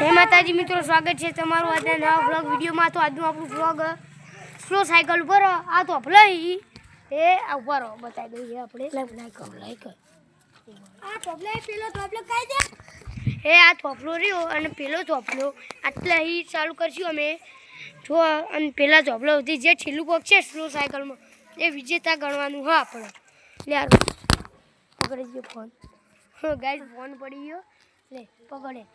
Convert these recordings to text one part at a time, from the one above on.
જય માતાજી મિત્રો, સ્વાગત છે તમારું આજના નવા વ્લોગ વિડીયોમાં। તો આજનું આપણું વ્લોગ સ્લો સાયકલ ઉપર આ તો ભલાઈ એ ઉપર બતાવી દઈએ આપણે। આ થોપલો પેલો થોપલો કઈ દે એ આ થોપલો રહ્યો અને પેલો થોપલો આટલા અહીં ચાલુ કરશું અમે જો। અને પેલા થોપલો સુધી જે છેલ્લું પગ છે સ્લો સાયકલમાં એ વિજેતા ગણવાનું હા આપણે। લે પકડી ગયો ફોન, ગાઈસ ફોન પડી ગયો, લે પકડે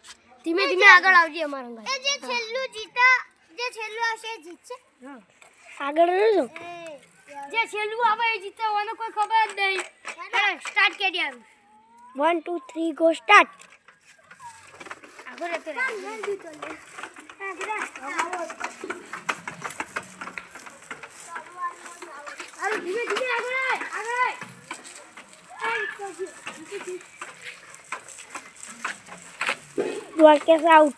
ધીમે ધીમે આગળ આવજે અમારા ગાઈસ। એ જે છેલ્લું જીતા જે છેલ્લું હશે જીતશે। હા આગળ રહેજો, જે છેલ્લું આવે એ જીતે ઓને કોઈ ખબર જ નહીં। ચાલો સ્ટાર્ટ કરી આવું, 1 2 3 ગો સ્ટાર્ટ। આગળ રહેતો રે જીતો લે અરે ધીમે ધીમે આગળ આય Duarquez out.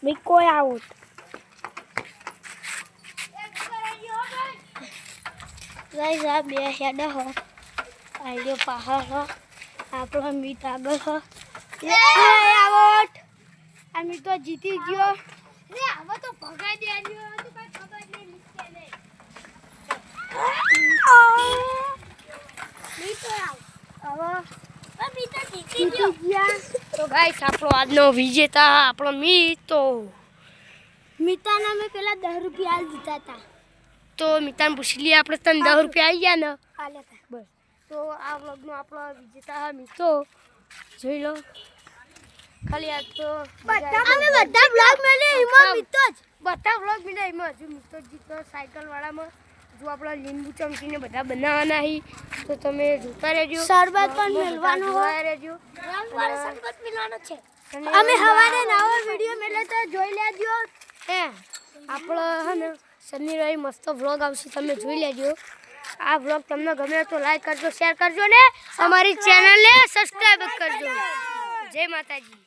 Miko out. Guys, આ બે હેડ હ આઈડિયો પહાડ હ આપણો મીત આગળ હ આઉટ। આ મીત તો જીતી ગયો રે, હવે તો ભગાઈ દેજો તો કઈ ખબર નહીં નીચે નહીં મીત આઉટ। તો ગાઈસ આપણો આજનો વિજેતા આપણો મિતો મિતાના મેં પેલા 10 રૂપિયા જીતા હતા। તો મિતાને પૂછી લઈએ આપણે, તને 10 રૂપિયા આવી ગયા ને આલ્યા હતા બસ। તો આ વ્લોગનો આપણો વિજેતા મિતો જોઈ લો ખાલી। આ તો અમે બધા વ્લોગ મેલે એમાં મિતો જ બધા વ્લોગ મેલે એમાં જો મિતો જીતો સાયકલ વાળામાં। જો આપણા લીંબુ ચમચીને બધા બનાવવાના હી તો તમે જોતા રહેજો। શરબત પણ મેળવાનો હોય રહેજો, રંગવાળો શરબત મેળવાનો છે। અમે હવારે નવો વિડિયો મેલે તો જોઈ લેજો। હે આપણો હે ને શનિ રવિ મસ્ત વ્લોગ આવશે, તમે જોઈ લેજો। આ વ્લોગ તમને ગમે તો લાઈક કરજો, શેર કરજો ને અમારી ચેનલને સબસ્ક્રાઇબ કરજો। જય માતાજી।